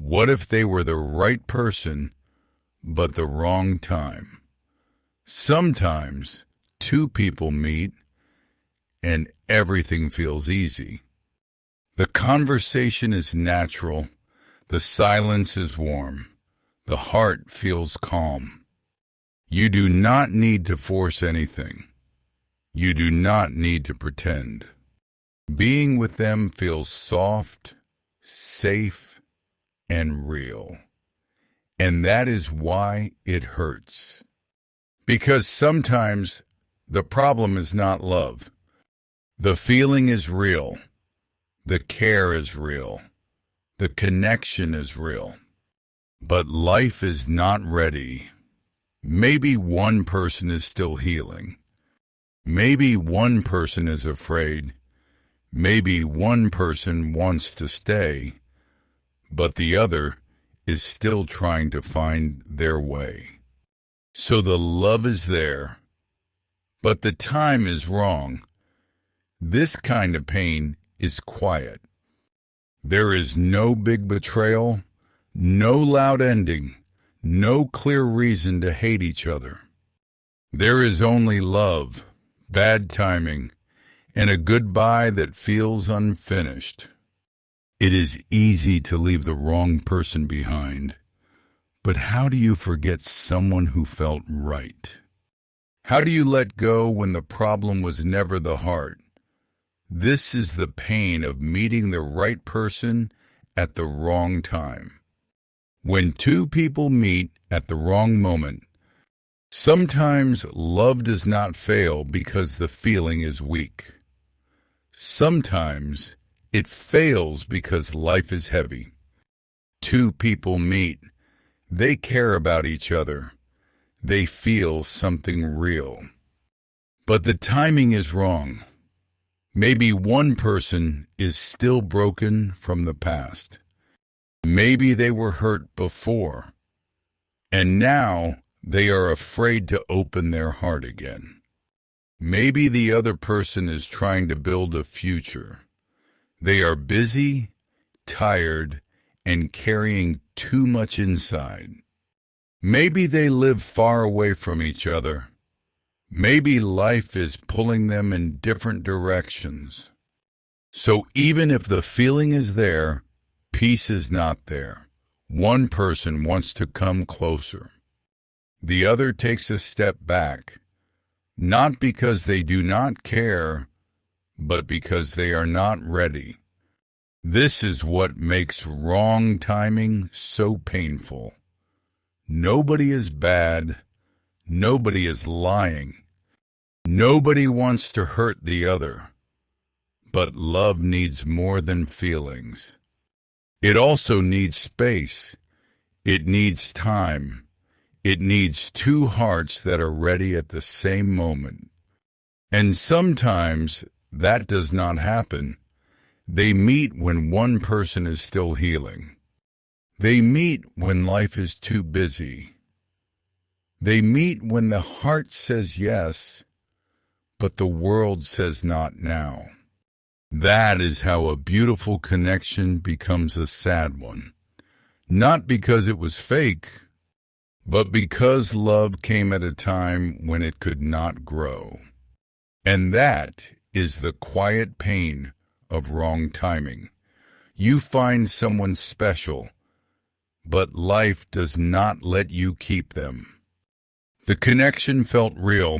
What if they were the right person, but the wrong time? Sometimes two people meet and everything feels easy. The conversation is natural, the silence is warm, the heart feels calm. You do not need to force anything. You do not need to pretend. Being with them feels soft, safe, and real. And that is why it hurts. Because sometimes the problem is not love. The feeling is real. The care is real. The connection is real. But life is not ready. Maybe one person is still healing. Maybe one person is afraid. Maybe one person wants to stay, but the other is still trying to find their way. So the love is there, but the time is wrong. This kind of pain is quiet. There is no big betrayal, no loud ending, no clear reason to hate each other. There is only love, bad timing, and a goodbye that feels unfinished. It is easy to leave the wrong person behind, but how do you forget someone who felt right? How do you let go when the problem was never the heart? This is the pain of meeting the right person at the wrong time. When two people meet at the wrong moment, sometimes love does not fail because the feeling is weak. Sometimes it fails because life is heavy. Two people meet. They care about each other. They feel something real. But the timing is wrong. Maybe one person is still broken from the past. Maybe they were hurt before, and now they are afraid to open their heart again. Maybe the other person is trying to build a future. They are busy, tired, and carrying too much inside. Maybe they live far away from each other. Maybe life is pulling them in different directions. So even if the feeling is there, peace is not there. One person wants to come closer. The other takes a step back, not because they do not care, but because they are not ready. This is what makes wrong timing so painful. Nobody is bad. Nobody is lying. Nobody wants to hurt the other. But love needs more than feelings. It also needs space. It needs time. It needs two hearts that are ready at the same moment. And sometimes that does not happen. They meet when one person is still healing. They meet when life is too busy. They meet when the heart says yes, but the world says not now. That is how a beautiful connection becomes a sad one. Not because it was fake, but because love came at a time when it could not grow. And that is the quiet pain of wrong timing. You find someone special, but life does not let you keep them. The connection felt real.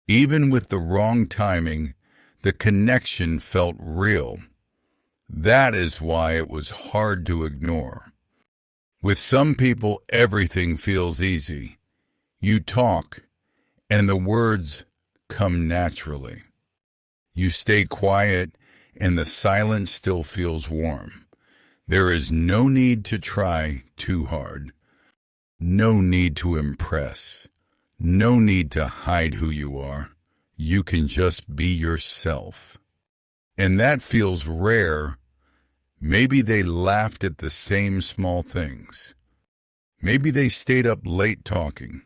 Even with the wrong timing, the connection felt real. That is why it was hard to ignore. With some people, everything feels easy. You talk, and the words come naturally. You stay quiet, and the silence still feels warm. There is no need to try too hard. No need to impress. No need to hide who you are. You can just be yourself. And that feels rare. Maybe they laughed at the same small things. Maybe they stayed up late talking.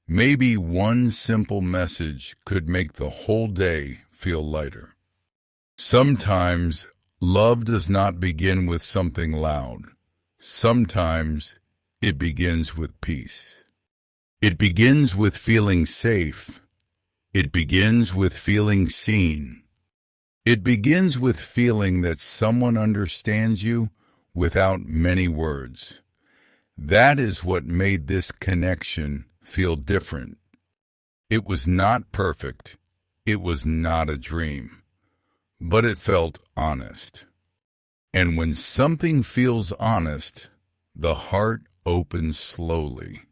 Maybe one simple message could make the whole day feel lighter. Sometimes love does not begin with something loud. Sometimes it begins with peace. It begins with feeling safe. It begins with feeling seen. It begins with feeling that someone understands you without many words. That is what made this connection feel different. It was not perfect. It was not a dream. But it felt honest. And when something feels honest, the heart opens slowly.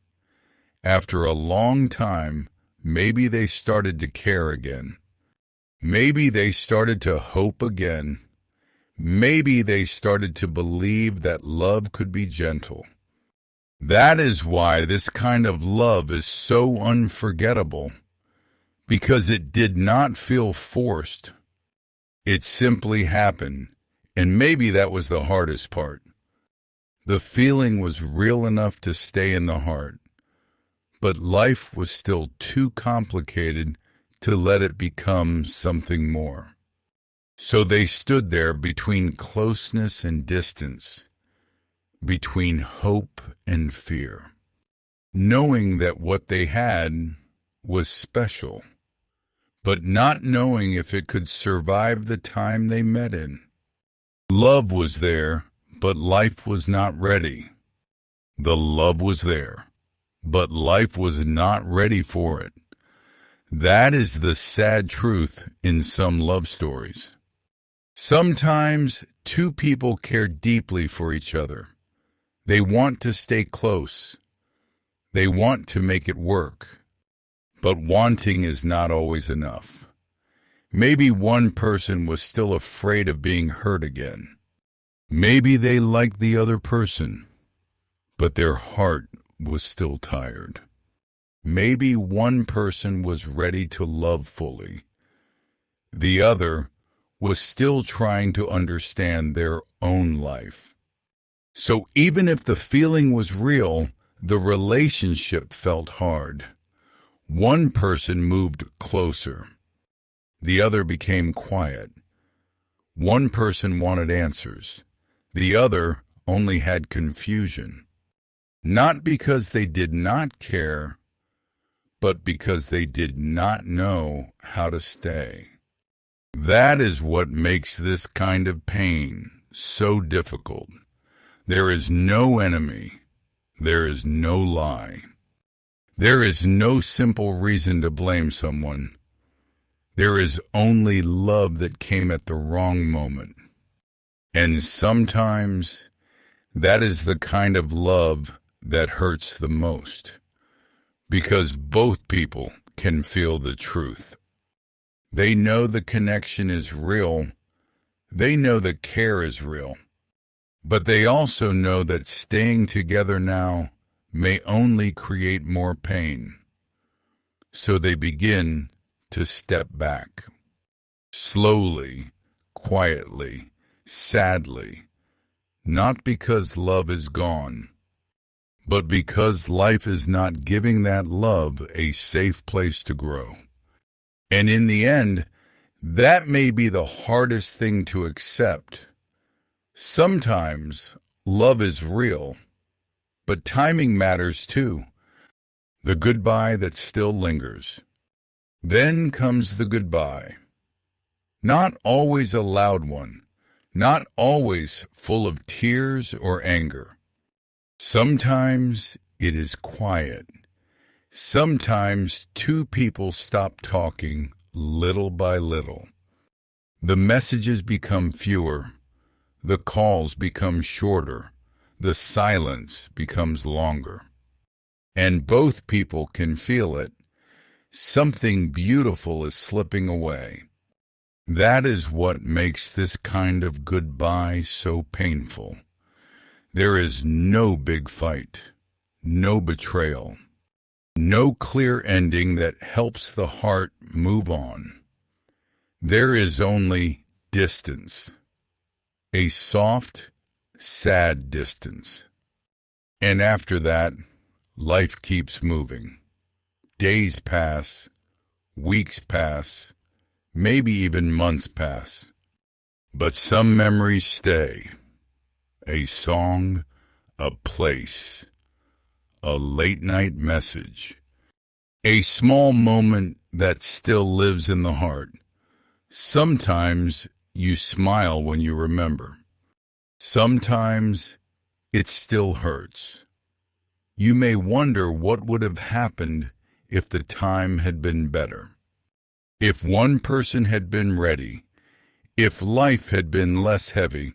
After a long time, maybe they started to care again. Maybe they started to hope again. Maybe they started to believe that love could be gentle. That is why this kind of love is so unforgettable, because it did not feel forced. It simply happened, and maybe that was the hardest part. The feeling was real enough to stay in the heart. But life was still too complicated to let it become something more. So they stood there between closeness and distance, between hope and fear, knowing that what they had was special, but not knowing if it could survive the time they met in. Love was there, but life was not ready. The love was there, but life was not ready for it. That is the sad truth in some love stories. Sometimes two people care deeply for each other. They want to stay close. They want to make it work. But wanting is not always enough. Maybe one person was still afraid of being hurt again. Maybe they liked the other person, but their heart was still tired. Maybe one person was ready to love fully. The other was still trying to understand their own life. So even if the feeling was real, the relationship felt hard. One person moved closer. The other became quiet. One person wanted answers. The other only had confusion. Not because they did not care, but because they did not know how to stay. That is what makes this kind of pain so difficult. There is no enemy. There is no lie. There is no simple reason to blame someone. There is only love that came at the wrong moment. And sometimes that is the kind of love that hurts the most, because both people can feel the truth. They know the connection is real. They know the care is real. But they also know that staying together now may only create more pain. So they begin to step back. Slowly, quietly, sadly. Not because love is gone, but because life is not giving that love a safe place to grow. And in the end, that may be the hardest thing to accept. Sometimes love is real, but timing matters too. The goodbye that still lingers. Then comes the goodbye. Not always a loud one, not always full of tears or anger. Sometimes it is quiet. Sometimes two people stop talking little by little. The messages become fewer. The calls become shorter. The silence becomes longer. And both people can feel it. Something beautiful is slipping away. That is what makes this kind of goodbye so painful. There is no big fight, no betrayal, no clear ending that helps the heart move on. There is only distance, a soft, sad distance. And after that, life keeps moving. Days pass, weeks pass, maybe even months pass. But some memories stay. A song, a place, a late-night message, a small moment that still lives in the heart. Sometimes you smile when you remember. Sometimes it still hurts. You may wonder what would have happened if the time had been better. If one person had been ready, if life had been less heavy,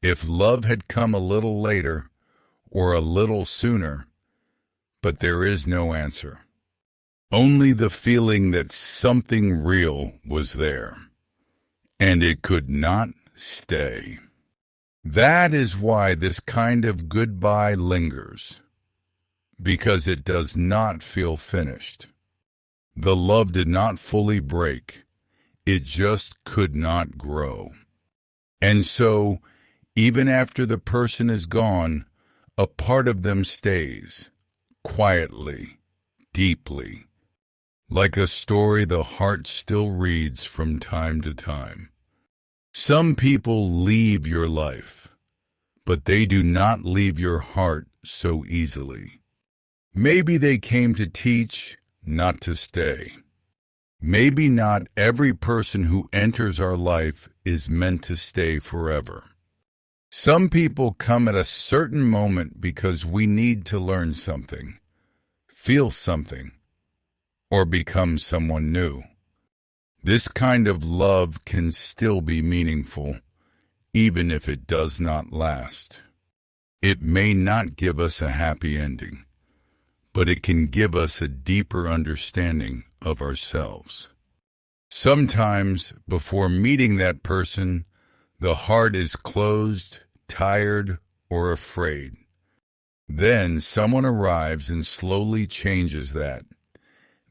if love had come a little later or a little sooner, but there is no answer. Only the feeling that something real was there, and it could not stay. That is why this kind of goodbye lingers, because it does not feel finished. The love did not fully break, it just could not grow. And so, even after the person is gone, a part of them stays, quietly, deeply, like a story the heart still reads from time to time. Some people leave your life, but they do not leave your heart so easily. Maybe they came to teach, not to stay. Maybe not every person who enters our life is meant to stay forever. Some people come at a certain moment because we need to learn something, feel something, or become someone new. This kind of love can still be meaningful, even if it does not last. It may not give us a happy ending, but it can give us a deeper understanding of ourselves. Sometimes, before meeting that person, the heart is closed, tired, or afraid. Then someone arrives and slowly changes that.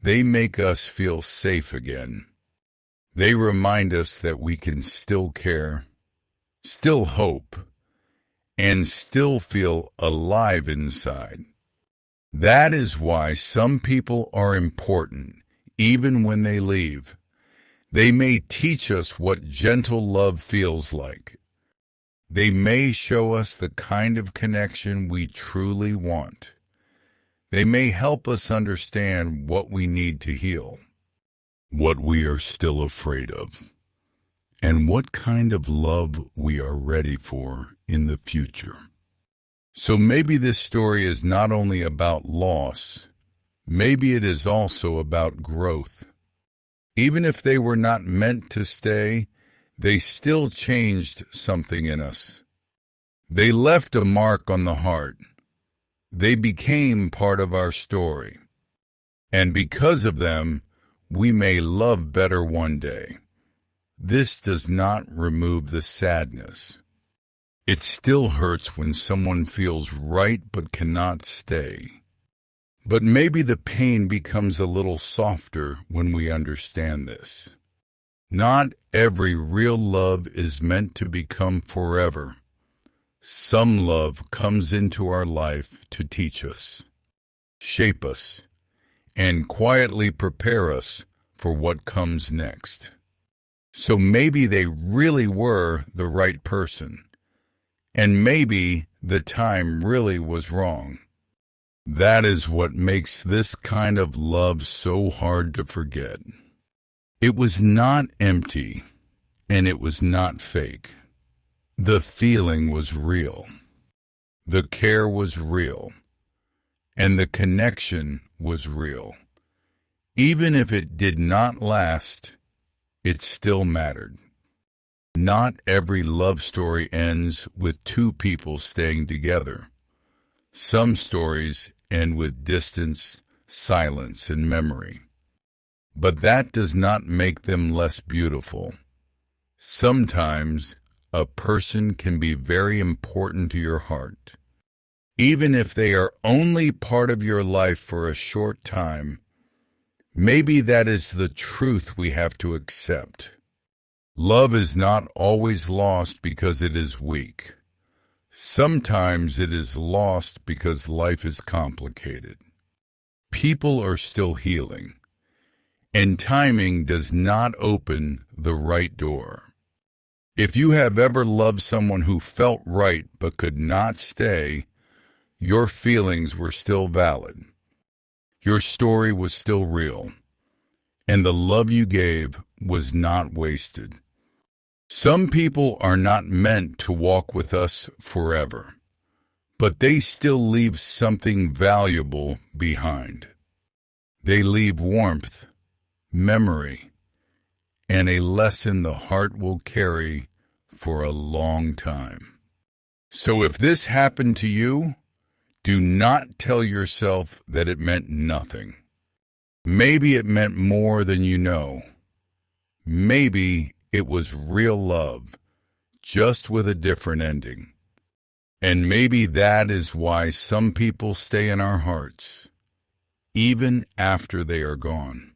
They make us feel safe again. They remind us that we can still care, still hope, and still feel alive inside. That is why some people are important, even when they leave. They may teach us what gentle love feels like. They may show us the kind of connection we truly want. They may help us understand what we need to heal, what we are still afraid of, and what kind of love we are ready for in the future. So maybe this story is not only about loss, maybe it is also about growth. Even if they were not meant to stay, they still changed something in us. They left a mark on the heart. They became part of our story. And because of them, we may love better one day. This does not remove the sadness. It still hurts when someone feels right but cannot stay. But maybe the pain becomes a little softer when we understand this. Not every real love is meant to become forever. Some love comes into our life to teach us, shape us, and quietly prepare us for what comes next. So maybe they really were the right person, and maybe the time really was wrong. That is what makes this kind of love so hard to forget. It was not empty, and it was not fake. The feeling was real. The care was real, and the connection was real. Even if it did not last, it still mattered. Not every love story ends with two people staying together. Some stories end with distance, silence, and memory. But that does not make them less beautiful. Sometimes a person can be very important to your heart. Even if they are only part of your life for a short time, maybe that is the truth we have to accept. Love is not always lost because it is weak. Sometimes it is lost because life is complicated. People are still healing, and timing does not open the right door. If you have ever loved someone who felt right but could not stay, your feelings were still valid. Your story was still real, and the love you gave was not wasted. Some people are not meant to walk with us forever, but they still leave something valuable behind. They leave warmth, memory, and a lesson the heart will carry for a long time. So if this happened to you, do not tell yourself that it meant nothing. Maybe it meant more than you know. Maybe it was real love, just with a different ending. And maybe that is why some people stay in our hearts, even after they are gone.